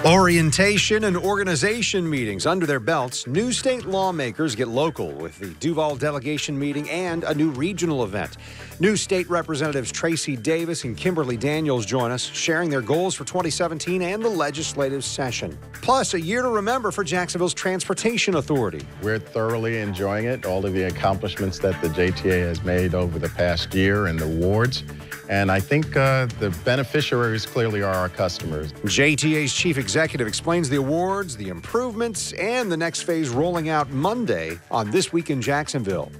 Orientation and organization meetings under their belts, new state lawmakers get local with the Duval Delegation meeting and a new regional event. New state representatives Tracy Davis and Kimberly Daniels join us, sharing their goals for 2017 and the legislative session. Plus, a year to remember for Jacksonville's Transportation Authority. We're thoroughly enjoying it, all of the accomplishments that the JTA has made over the past year and the awards. And I think the beneficiaries clearly are our customers. JTA's chief executive explains the awards, the improvements, and the next phase rolling out Monday on This Week in Jacksonville.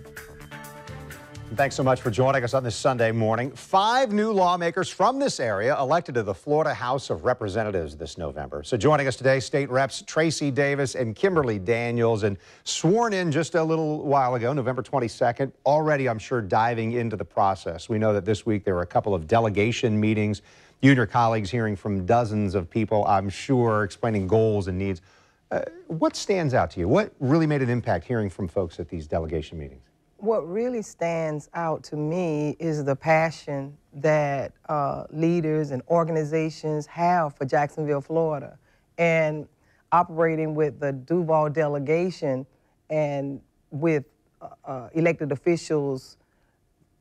Thanks so much for joining us on this Sunday morning. 5 new lawmakers from this area elected to the Florida House of Representatives this November. So joining us today, State Reps Tracy Davis and Kimberly Daniels, and sworn in just a little while ago, November 22nd. Already, I'm sure, diving into the process. We know that this week there were a couple of delegation meetings. You and your colleagues hearing from dozens of people, I'm sure, explaining goals and needs. What stands out to you? What really made an impact hearing from folks at these delegation meetings? What really stands out to me is the passion that leaders and organizations have for Jacksonville, Florida. And operating with the Duval Delegation and with elected officials,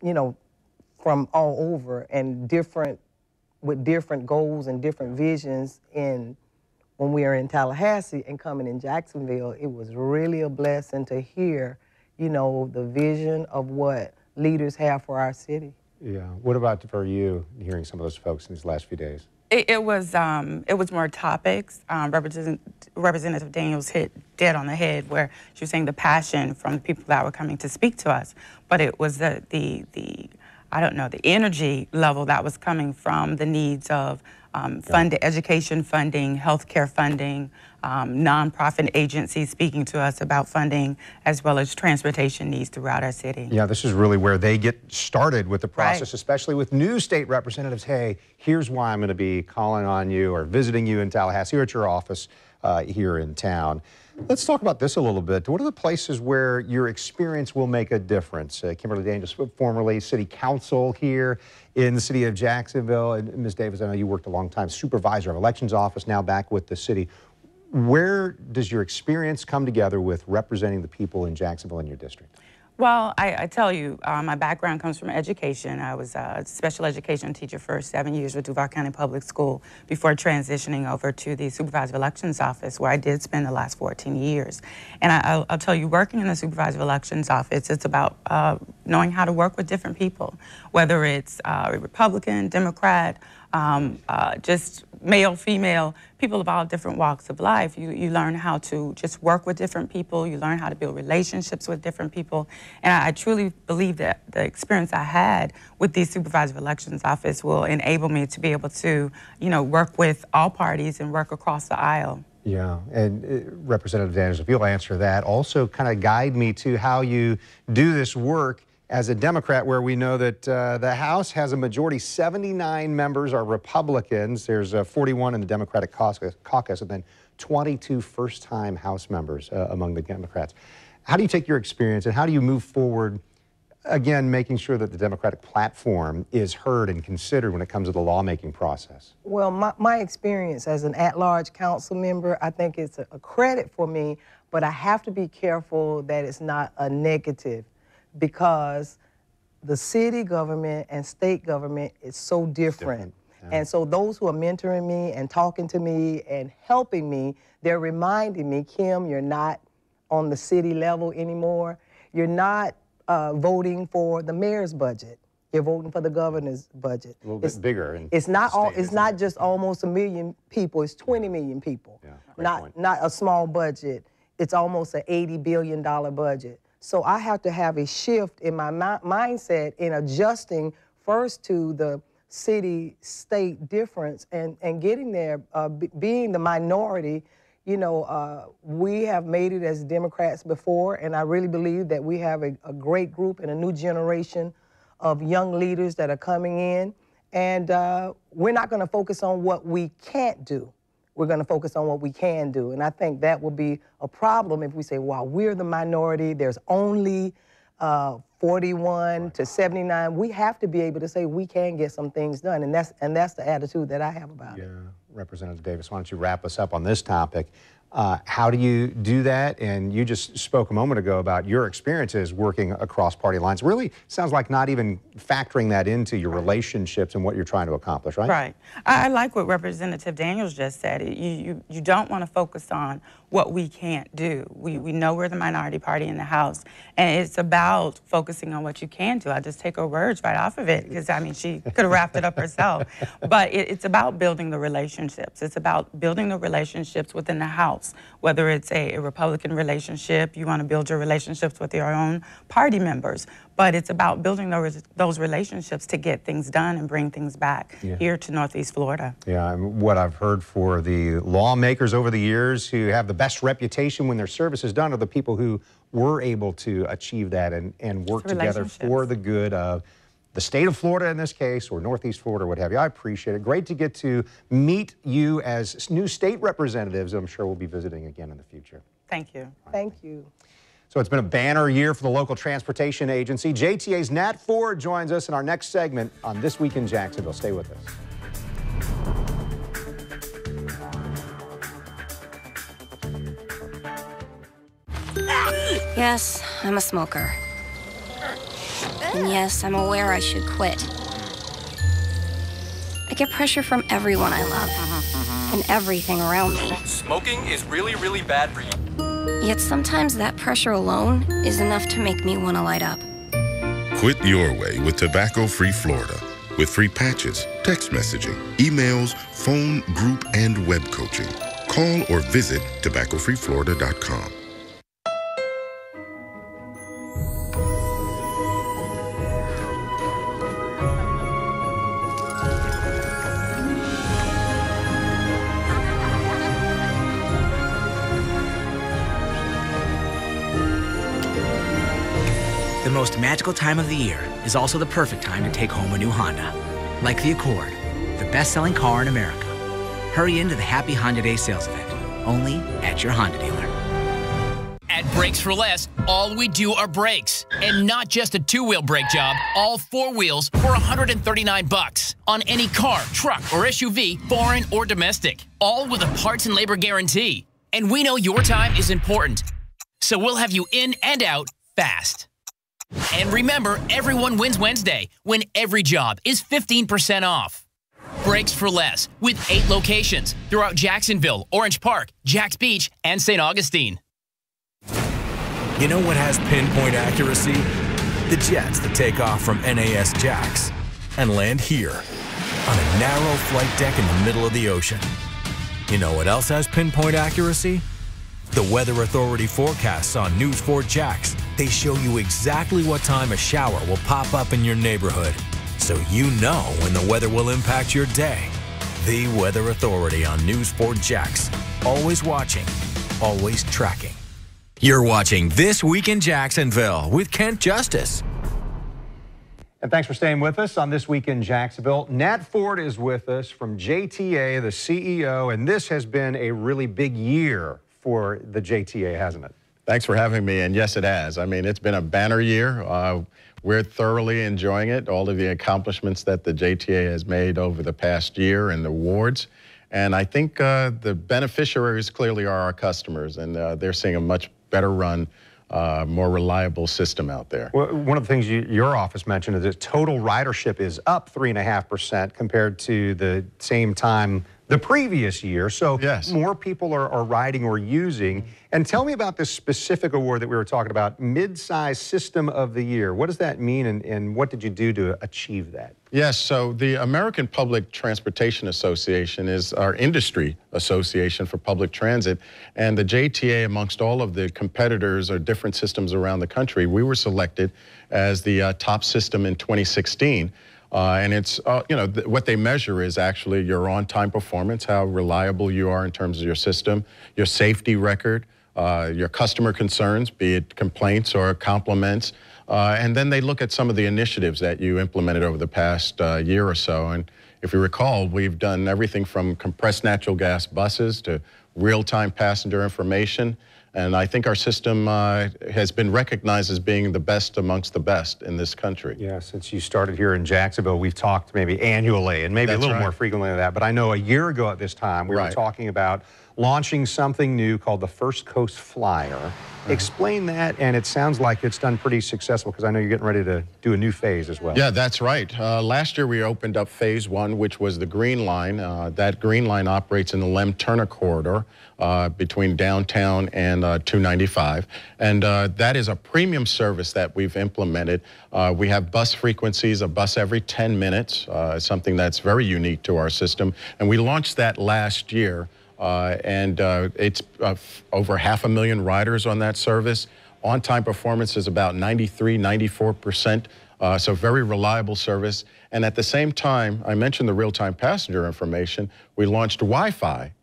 you know, from all over and with different goals and different visions when we are in Tallahassee and coming in Jacksonville, it was really a blessing to hear, you know, the vision of what leaders have for our city. Yeah. What about for you, hearing some of those folks in these last few days? It was more topics. Representative Daniels hit dead on the head where she was saying the passion from the people that were coming to speak to us, but it was the I don't know, the energy level that was coming from the needs of education funding, healthcare funding, nonprofit agencies speaking to us about funding, as well as transportation needs throughout our city. Yeah, this is really where they get started with the process, right, especially with new state representatives. Hey, here's why I'm going to be calling on you or visiting you in Tallahassee or at your office here in town. Let's talk about this a little bit. What are the places where your experience will make a difference? Kimberly Daniels, formerly city council here in the city of Jacksonville. And Ms. Davis, I know you worked a long time, supervisor of elections office, now back with the city. Where does your experience come together with representing the people in Jacksonville in your district? Well, I tell you, my background comes from education. I was a special education teacher for 7 years with Duval County Public School before transitioning over to the Supervisor of Elections Office, where I did spend the last 14 years. And I'll tell you, working in the Supervisor of Elections Office, it's about knowing how to work with different people, whether it's Republican, Democrat, just male, female, people of all different walks of life. You learn how to just work with different people. You learn how to build relationships with different people. And I truly believe that the experience I had with the Supervisor of Elections Office will enable me to be able to, you know, work with all parties and work across the aisle. Yeah, and Representative Daniels, if you'll answer that, also kind of guide me to how you do this work as a Democrat, where we know that the House has a majority. 79 members are Republicans. There's 41 in the Democratic caucus, and then 22 first-time House members among the Democrats. How do you take your experience, and how do you move forward, again, making sure that the Democratic platform is heard and considered when it comes to the lawmaking process? Well, my experience as an at-large council member, I think it's a credit for me, but I have to be careful that it's not a negative, because the city government and state government is so different. Yeah. And so those who are mentoring me and talking to me and helping me, they're reminding me, Kim, you're not on the city level anymore. You're not voting for the mayor's budget. You're voting for the governor's budget. A little bit bigger. It's not just almost 1 million people. It's 20 million people. Yeah, not a small budget. It's almost an $80 billion budget. So I have to have a shift in my mindset in adjusting first to the city-state difference and getting there, being the minority. You know, we have made it as Democrats before, and I really believe that we have a great group and a new generation of young leaders that are coming in, and we're not going to focus on what we can't do. We're going to focus on what we can do. And I think that will be a problem if we say, well, we're the minority. There's only 41 to 79, we have to be able to say we can get some things done, and that's the attitude that I have about it. Representative Davis, why don't you wrap us up on this topic? How do you do that? And you just spoke a moment ago about your experiences working across party lines. Really sounds like not even factoring that into your relationships and what you're trying to accomplish, right? Right. I like what Representative Daniels just said. You don't want to focus on what we can't do. We know we're the minority party in the House, and it's about focusing on what you can do. I just take her words right off of it, because, I mean, she could have wrapped it up herself. But it's about building the relationships. It's about building the relationships within the House, whether it's a Republican relationship, you want to build your relationships with your own party members. But it's about building those relationships to get things done and bring things back here to Northeast Florida. Yeah, and what I've heard for the lawmakers over the years who have the best reputation when their service is done are the people who were able to achieve that and work together for the good of the state of Florida in this case, or Northeast Florida, or what have you. I appreciate it. Great to get to meet you as new state representatives. I'm sure we'll be visiting again in the future. Thank you. Thank you. So it's been a banner year for the local transportation agency. JTA's Nat Ford joins us in our next segment on This Week in Jacksonville. Stay with us. Yes, I'm a smoker. And yes, I'm aware I should quit. I get pressure from everyone I love and everything around me. Smoking is really, really bad for you. Yet sometimes that pressure alone is enough to make me want to light up. Quit your way with Tobacco-Free Florida. With free patches, text messaging, emails, phone, group, and web coaching. Call or visit tobaccofreeflorida.com. The most magical time of the year is also the perfect time to take home a new Honda. Like the Accord, the best-selling car in America. Hurry into the Happy Honda Day sales event, only at your Honda dealer. At Brakes for Less, all we do are brakes. And not just a two-wheel brake job, all four wheels for $139 on any car, truck, or SUV, foreign or domestic. All with a parts and labor guarantee. And we know your time is important, so we'll have you in and out fast. And remember, everyone wins Wednesday, when every job is 15% off. Brakes for Less, with 8 locations throughout Jacksonville, Orange Park, Jacks Beach, and St. Augustine. You know what has pinpoint accuracy? The jets that take off from NAS Jacks and land here on a narrow flight deck in the middle of the ocean. You know what else has pinpoint accuracy? The Weather Authority forecasts on News 4 Jacks. They show you exactly what time a shower will pop up in your neighborhood, so you know when the weather will impact your day. The Weather Authority on News 4 Jacks. Always watching, always tracking. You're watching This Week in Jacksonville with Kent Justice. And thanks for staying with us on This Week in Jacksonville. Nat Ford is with us from JTA, the CEO, and this has been a really big year for the JTA, hasn't it? Thanks for having me, and yes, it has. I mean, it's been a banner year. We're thoroughly enjoying it, all of the accomplishments that the JTA has made over the past year and the awards. And I think the beneficiaries clearly are our customers, and they're seeing a much better run, more reliable system out there. Well, one of the things your office mentioned is that total ridership is up 3.5% compared to the same time the previous year. So yes, more people are riding or using. And tell me about this specific award that we were talking about, Mid-Size System of the Year. What does that mean, and what did you do to achieve that? Yes, so the American Public Transportation Association is our industry association for public transit, and the JTA, amongst all of the competitors or different systems around the country, we were selected as the top system in 2016. And it's, you know, what they measure is actually your on-time performance, how reliable you are in terms of your system, your safety record, your customer concerns, be it complaints or compliments. And then they look at some of the initiatives that you implemented over the past year or so. And if you recall, we've done everything from compressed natural gas buses to real-time passenger information. And I think our system has been recognized as being the best amongst the best in this country. Yeah, since you started here in Jacksonville, we've talked maybe annually and maybe That's a little right. more frequently than that. But I know a year ago at this time, we were talking about launching something new called the First Coast Flyer. Explain that, and it sounds like it's done pretty successful because I know you're getting ready to do a new phase as well. Yeah, that's right. Last year we opened up phase 1, which was the Green Line. That Green Line operates in the Lem-Turner corridor between downtown and 295. And that is a premium service that we've implemented. We have bus frequencies, a bus every 10 minutes, something that's very unique to our system. And we launched that last year. It's over 500,000 riders on that service. On-time performance is about 93, 94%, so very reliable service. And at the same time, I mentioned the real-time passenger information. We launched Wi-Fi,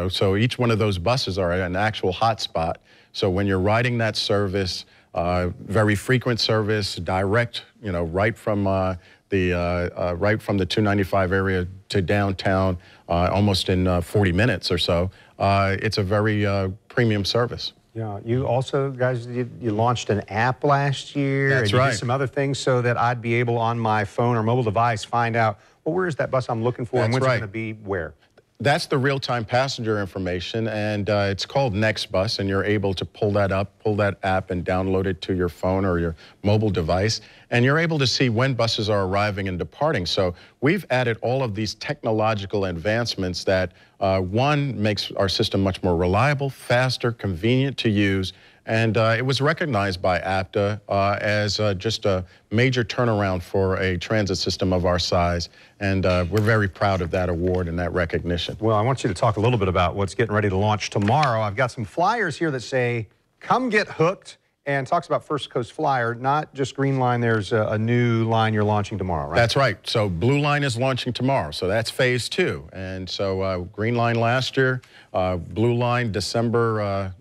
so each one of those buses are at an actual hotspot. So when you're riding that service, very frequent service, direct, right from the 295 area to downtown, almost in 40 minutes or so. It's a very premium service. Yeah, you also, guys, you launched an app last year. That's and you right. did some other things so that I'd be able on my phone or mobile device find out, well, where is that bus I'm looking for and when's it going to be where? That's the real-time passenger information, and it's called NextBus, and you're able to pull that up, pull that app, and download it to your phone or your mobile device, and you're able to see when buses are arriving and departing. So we've added all of these technological advancements that, one, makes our system much more reliable, faster, convenient to use, and it was recognized by APTA as just a major turnaround for a transit system of our size. And we're very proud of that award and that recognition. Well, I want you to talk a little bit about what's getting ready to launch tomorrow. I've got some flyers here that say, come get hooked, and talks about First Coast Flyer, not just Green Line. There's a new line you're launching tomorrow, right? That's right. So Blue Line is launching tomorrow. So that's phase 2. And so Green Line last year, Blue Line December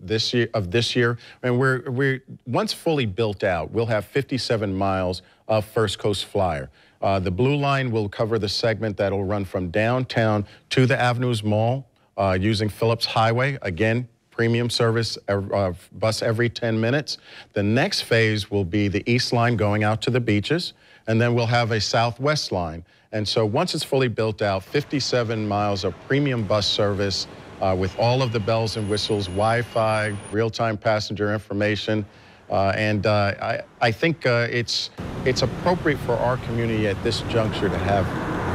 this year. And we're once fully built out, we'll have 57 miles of First Coast Flyer. The Blue Line will cover the segment that will run from downtown to the Avenues Mall using Phillips Highway. Again, premium service, bus every 10 minutes. The next phase will be the East Line going out to the beaches, and then we'll have a Southwest Line. And so once it's fully built out, 57 miles of premium bus service with all of the bells and whistles, Wi-Fi, real-time passenger information. I think it's appropriate for our community at this juncture to have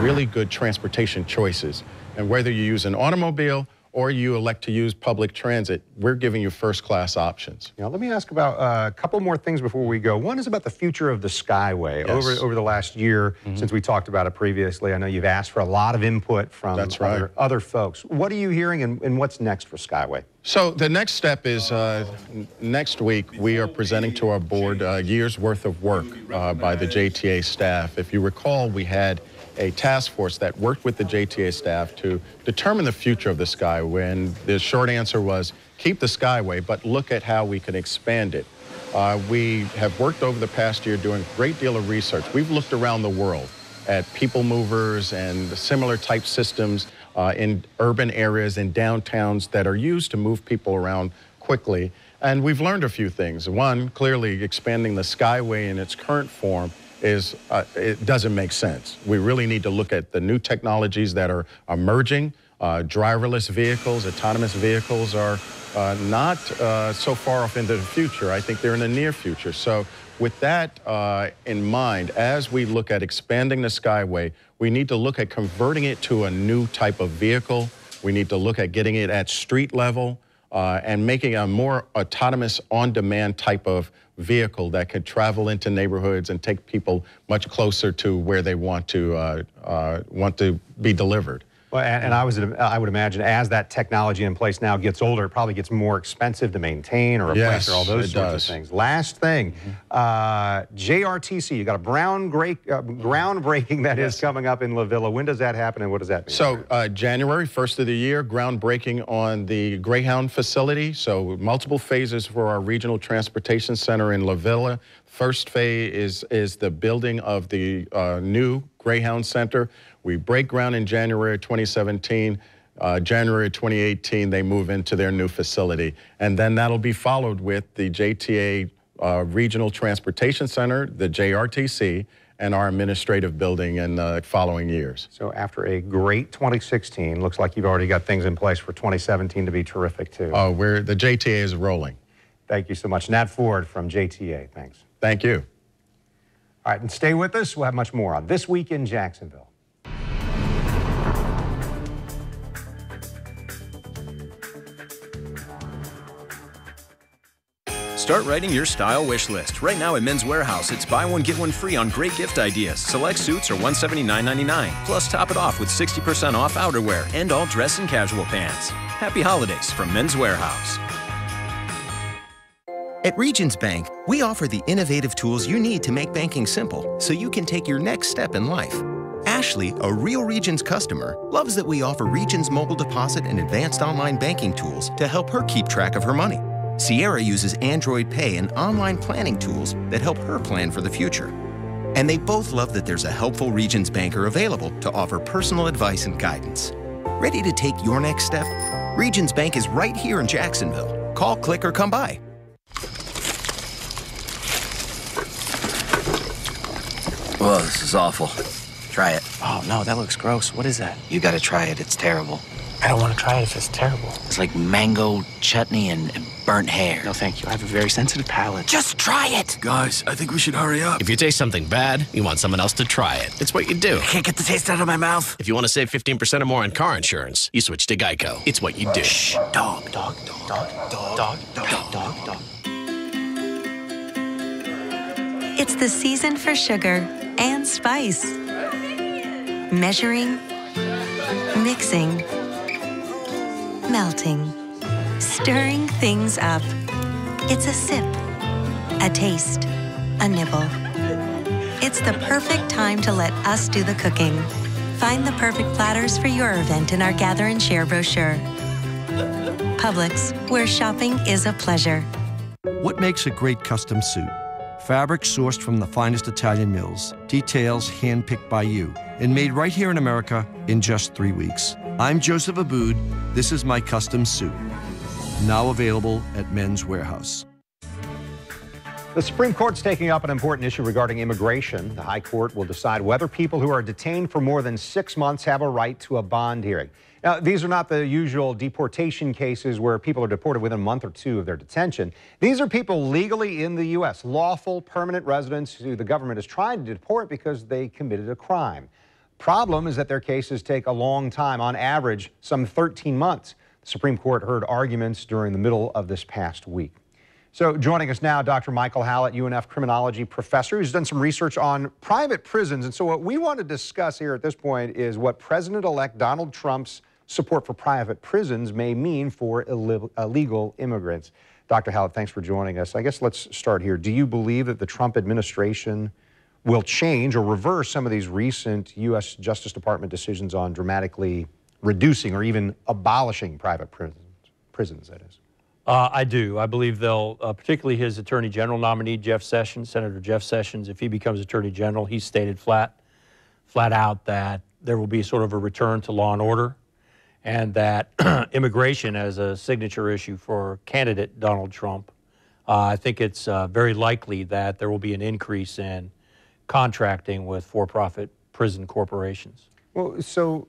really good transportation choices. And whether you use an automobile or you elect to use public transit, we're giving you first-class options. Now, let me ask about a couple more things before we go. One is about the future of the Skyway. Yes. Over the last year, since we talked about it previously, I know you've asked for a lot of input from other folks. What are you hearing, and what's next for Skyway? So the next step is next week we are presenting to our board a year's worth of work by the JTA staff. If you recall, we had a task force that worked with the JTA staff to determine the future of the Skyway, and the short answer was keep the Skyway, but look at how we can expand it. We have worked over the past year doing a great deal of research. We've looked around the world at people movers and similar type systems in urban areas and downtowns that are used to move people around quickly. And we've learned a few things. One, clearly expanding the Skyway in its current form it doesn't make sense. We really need to look at the new technologies that are emerging. Driverless vehicles, autonomous vehicles are not so far off into the future. I think they're in the near future. So with that in mind, as we look at expanding the Skyway, we need to look at converting it to a new type of vehicle. We need to look at getting it at street level and making a more autonomous, on-demand type of vehicle that could travel into neighborhoods and take people much closer to where they want to be delivered. Well, and I would imagine as that technology in place now gets older, it probably gets more expensive to maintain or replace or all those sorts of things. Last thing, JRTC, you got a groundbreaking that is coming up in La Villa. When does that happen and what does that mean? So January, first of the year, groundbreaking on the Greyhound facility. So multiple phases for our regional transportation center in La Villa. First phase is the building of the new Greyhound Center. We break ground in January 2017. January 2018, they move into their new facility. And then that'll be followed with the JTA Regional Transportation Center, the JRTC, and our administrative building in the following years. So after a great 2016, looks like you've already got things in place for 2017 to be terrific too. The JTA is rolling. Thank you so much. Nat Ford from JTA, thanks. Thank you. All right, and stay with us. We'll have much more on This Week in Jacksonville. Start writing your style wish list. Right now at Men's Warehouse, it's buy one, get one free on great gift ideas. Select suits are $179.99. Plus, top it off with 60% off outerwear and all dress and casual pants. Happy holidays from Men's Warehouse. At Regions Bank, we offer the innovative tools you need to make banking simple so you can take your next step in life. Ashley, a real Regions customer, loves that we offer Regions mobile deposit and advanced online banking tools to help her keep track of her money. Sierra uses Android Pay and online planning tools that help her plan for the future. And they both love that there's a helpful Regions banker available to offer personal advice and guidance. Ready to take your next step? Regions Bank is right here in Jacksonville. Call, click, or come by. Whoa, this is awful. Try it. Oh, no, that looks gross. What is that? You gotta try it. It's terrible. I don't want to try it if it's terrible. It's like mango chutney and burnt hair. No, thank you. I have a very sensitive palate. Just try it. Guys, I think we should hurry up. If you taste something bad, you want someone else to try it. It's what you do. I can't get the taste out of my mouth. If you want to save 15% or more on car insurance, you switch to Geico. It's what you do. Shh. Dog, dog, dog, dog, dog, dog, dog, dog, dog. It's the season for sugar and spice. Measuring, mixing, melting, stirring things up. It's a sip, a taste, a nibble. It's the perfect time to let us do the cooking. Find the perfect platters for your event in our Gather and Share brochure. Publix, where shopping is a pleasure. What makes a great custom suit? Fabric sourced from the finest Italian mills, details handpicked by you, and made right here in America in just 3 weeks. I'm Joseph Aboud. This is my custom suit. Now available at Men's Warehouse. The Supreme Court's taking up an important issue regarding immigration. The High Court will decide whether people who are detained for more than 6 months have a right to a bond hearing. Now, these are not the usual deportation cases where people are deported within a month or two of their detention. These are people legally in the U.S., lawful permanent residents who the government is trying to deport because they committed a crime. Problem is that their cases take a long time, on average, some 13 months. The Supreme Court heard arguments during the middle of this past week. So joining us now, Dr. Michael Hallett, UNF criminology professor, who's done some research on private prisons. And so what we want to discuss here at this point is what President-elect Donald Trump's support for private prisons may mean for illegal immigrants. Dr. Hallett, thanks for joining us. I guess let's start here. Do you believe that the Trump administration will change or reverse some of these recent U.S. Justice Department decisions on dramatically reducing or even abolishing private prisons, that is? I do. I believe they'll, particularly his Attorney General nominee, Jeff Sessions, Senator Jeff Sessions, if he becomes Attorney General, he's stated flat out that there will be sort of a return to law and order, and that immigration as a signature issue for candidate Donald Trump, I think it's very likely that there will be an increase in contracting with for-profit prison corporations. Well, so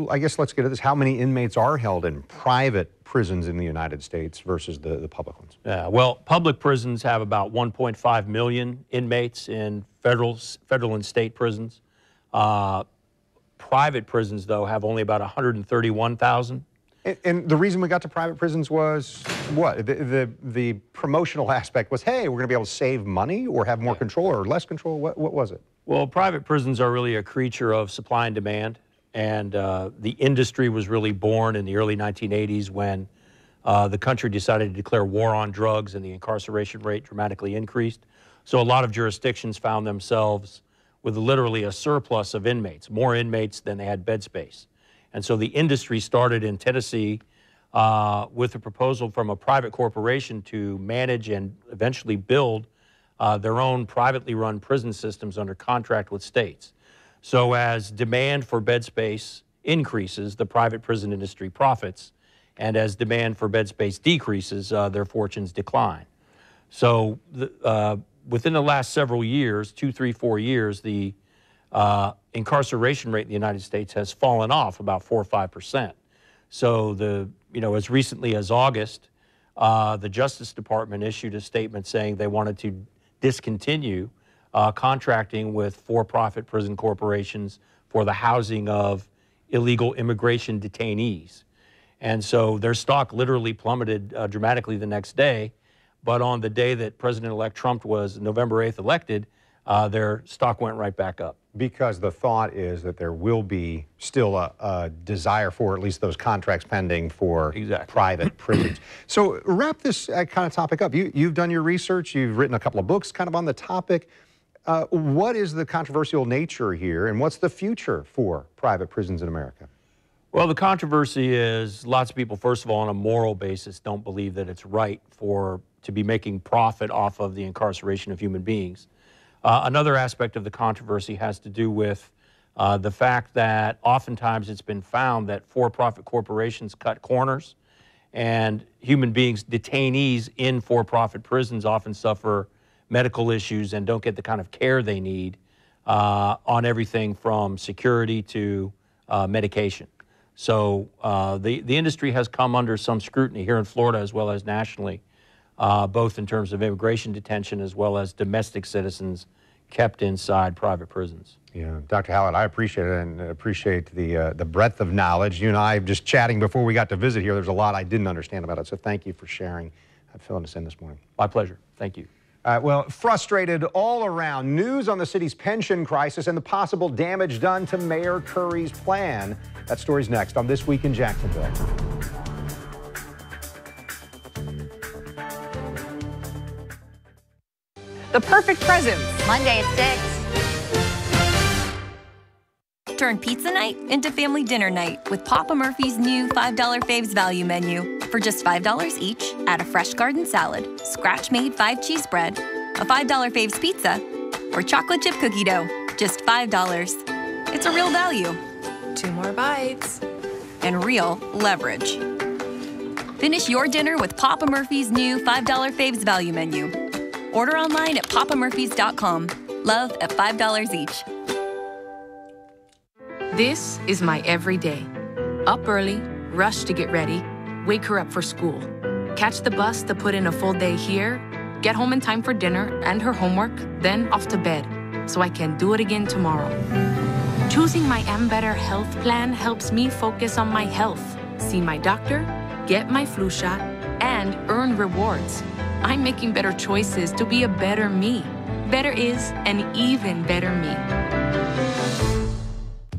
I guess let's get at this. How many inmates are held in private prisons in the United States versus the public ones? Yeah, well, public prisons have about 1.5 million inmates in federal and state prisons. Private prisons, though, have only about 131,000. And the reason we got to private prisons was what? The promotional aspect was, hey, we're going to be able to save money or have more control or less control? What was it? Well, private prisons are really a creature of supply and demand, and the industry was really born in the early 1980s when the country decided to declare war on drugs and the incarceration rate dramatically increased. So a lot of jurisdictions found themselves with literally a surplus of inmates, more inmates than they had bed space. And so the industry started in Tennessee with a proposal from a private corporation to manage and eventually build their own privately run prison systems under contract with states. So as demand for bed space increases, the private prison industry profits. And as demand for bed space decreases, their fortunes decline. So within the last several years, 2, 3, 4 years, the incarceration rate in the United States has fallen off about 4 or 5%. So as recently as August, the Justice Department issued a statement saying they wanted to discontinue contracting with for-profit prison corporations for the housing of illegal immigration detainees. And so their stock literally plummeted dramatically the next day. But on the day that President-elect Trump was November 8th elected, their stock went right back up. Because the thought is that there will be still a desire for at least those contracts pending for private prisons. So wrap this kind of topic up. You've done your research. You've written a couple of books kind of on the topic. What is the controversial nature here, and what's the future for private prisons in America? Well, the controversy is lots of people, first of all, on a moral basis, don't believe that it's right to be making profit off of the incarceration of human beings. Another aspect of the controversy has to do with the fact that oftentimes it's been found that for-profit corporations cut corners, and human beings, detainees in for-profit prisons, often suffer medical issues and don't get the kind of care they need on everything from security to medication. So the industry has come under some scrutiny here in Florida as well as nationally, both in terms of immigration detention as well as domestic citizens kept inside private prisons. Yeah, Dr. Hallett, I appreciate it and appreciate the breadth of knowledge. You and I just chatting before we got to visit here. There's a lot I didn't understand about it, so thank you for sharing and filling us in this morning. My pleasure. Thank you. Well, frustrated all around. News on the city's pension crisis and the possible damage done to Mayor Curry's plan. That story's next on This Week in Jacksonville. The perfect presents. Monday at 6. Turn pizza night into family dinner night with Papa Murphy's new $5 Faves value menu. For just $5 each, add a fresh garden salad, scratch-made 5-cheese bread, a $5 Faves pizza, or chocolate chip cookie dough. Just $5. It's a real value. 2 more bites. And real leverage. Finish your dinner with Papa Murphy's new $5 Faves value menu. Order online at papamurphys.com. Love at $5 each. This is my everyday. Up early, rush to get ready, wake her up for school, catch the bus to put in a full day here, get home in time for dinner and her homework, then off to bed, so I can do it again tomorrow. Choosing my M Better health plan helps me focus on my health, see my doctor, get my flu shot, and earn rewards. I'm making better choices to be a better me. Better is an even better me.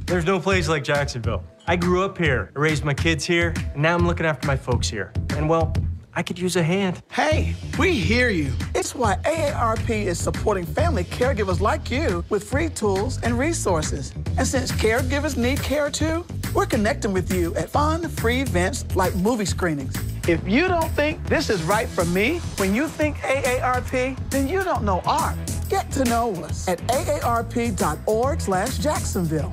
There's no place like Jacksonville. I grew up here, raised my kids here, and now I'm looking after my folks here. And well, I could use a hand. Hey, we hear you. It's why AARP is supporting family caregivers like you with free tools and resources. And since caregivers need care too, we're connecting with you at fun, free events like movie screenings. If you don't think this is right for me, when you think AARP, then you don't know art. Get to know us at aarp.org/Jacksonville.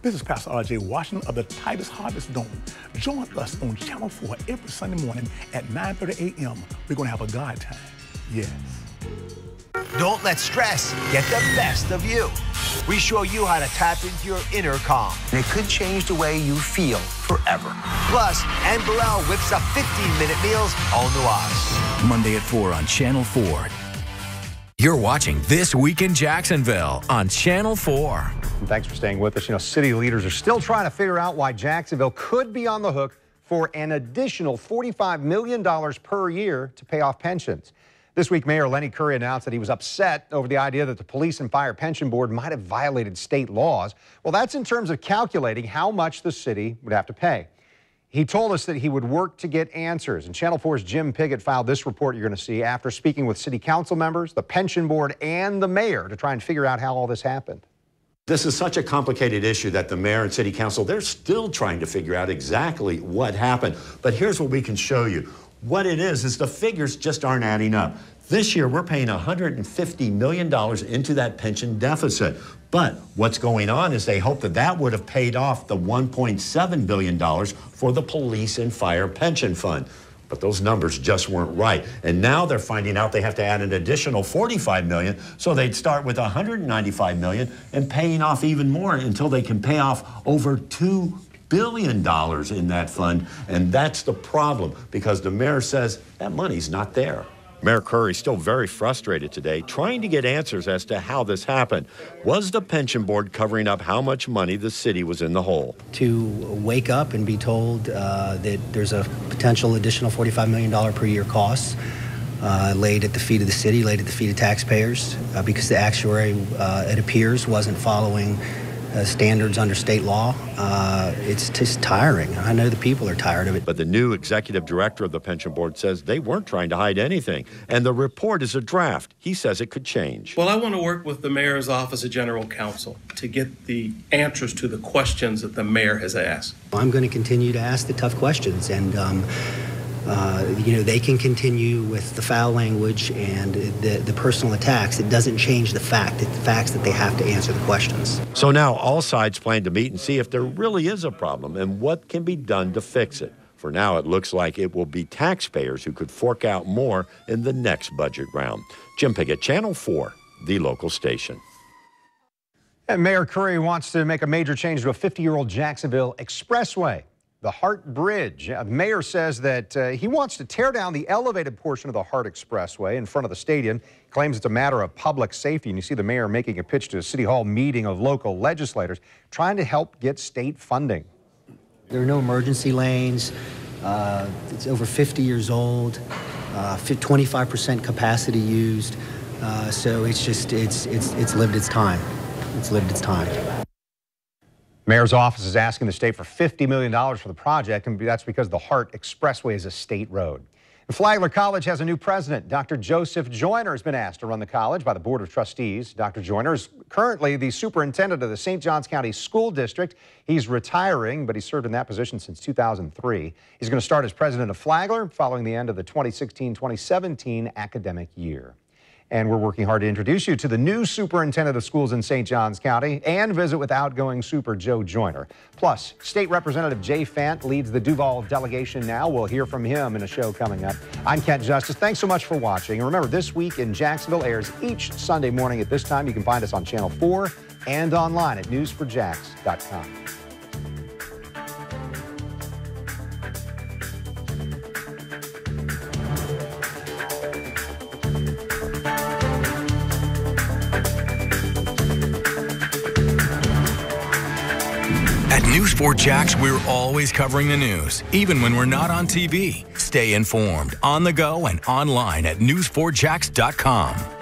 This is Pastor R.J. Washington of the Titus Harvest Dome. Join us on Channel 4 every Sunday morning at 9:30 a.m. We're going to have a God time. Yes. Don't let stress get the best of you. We show you how to tap into your inner calm. And it could change the way you feel forever. Plus, Ann Burrell whips up 15-minute meals all new us. Monday at 4 on Channel 4. You're watching This Week in Jacksonville on Channel 4. And thanks for staying with us. You know, city leaders are still trying to figure out why Jacksonville could be on the hook for an additional $45 million per year to pay off pensions. This week, Mayor Lenny Curry announced that he was upset over the idea that the Police and Fire Pension Board might have violated state laws. Well, that's in terms of calculating how much the city would have to pay. He told us that he would work to get answers. And Channel 4's Jim Piggott filed this report you're going to see after speaking with city council members, the pension board, and the mayor to try and figure out how all this happened. This is such a complicated issue that the mayor and city council, they're still trying to figure out exactly what happened. But here's what we can show you. What it is the figures just aren't adding up. This year, we're paying $150 million into that pension deficit. But what's going on is they hope that that would have paid off the $1.7 billion for the police and fire pension fund. But those numbers just weren't right. And now they're finding out they have to add an additional $45 million, so they'd start with $195 million and paying off even more until they can pay off over $2 billion in that fund. And that's the problem, because the mayor says that money's not there. Mayor Curry still very frustrated today, trying to get answers as to how this happened. Was the pension board covering up how much money the city was in the hole? To wake up and be told that there's a potential additional $45 million per year costs laid at the feet of the city, laid at the feet of taxpayers, because the actuary, it appears, wasn't following standards under state law. It's just tiring. I know the people are tired of it. But the new executive director of the pension board says they weren't trying to hide anything. And the report is a draft. He says it could change. Well, I want to work with the mayor's office of general counsel to get the answers to the questions that the mayor has asked. I'm going to continue to ask the tough questions, and they can continue with the foul language and the personal attacks. It doesn't change the facts that they have to answer the questions. So now all sides plan to meet and see if there really is a problem and what can be done to fix it. For now, it looks like it will be taxpayers who could fork out more in the next budget round. Jim Piggott, Channel 4, the local station. And Mayor Curry wants to make a major change to a 50-year-old Jacksonville expressway. The Hart Bridge. The mayor says that he wants to tear down the elevated portion of the Hart Expressway in front of the stadium. He claims it's a matter of public safety. And you see the mayor making a pitch to a City Hall meeting of local legislators trying to help get state funding. There are no emergency lanes. It's over 50 years old, 25% capacity used. So it's lived its time. It's lived its time. Mayor's office is asking the state for $50 million for the project, and that's because the Hart Expressway is a state road. And Flagler College has a new president. Dr. Joseph Joyner has been asked to run the college by the Board of Trustees. Dr. Joyner is currently the superintendent of the St. Johns County School District. He's retiring, but he served in that position since 2003. He's going to start as president of Flagler following the end of the 2016-2017 academic year. And we're working hard to introduce you to the new superintendent of schools in St. Johns County and visit with outgoing Super Joe Joyner. Plus, State Representative Jay Fant leads the Duval Delegation now. We'll hear from him in a show coming up. I'm Kent Justice. Thanks so much for watching. And remember, This Week in Jacksonville airs each Sunday morning at this time. You can find us on Channel 4 and online at news4jax.com. At News 4 Jax, we're always covering the news, even when we're not on TV. Stay informed, on the go, and online at news4jax.com.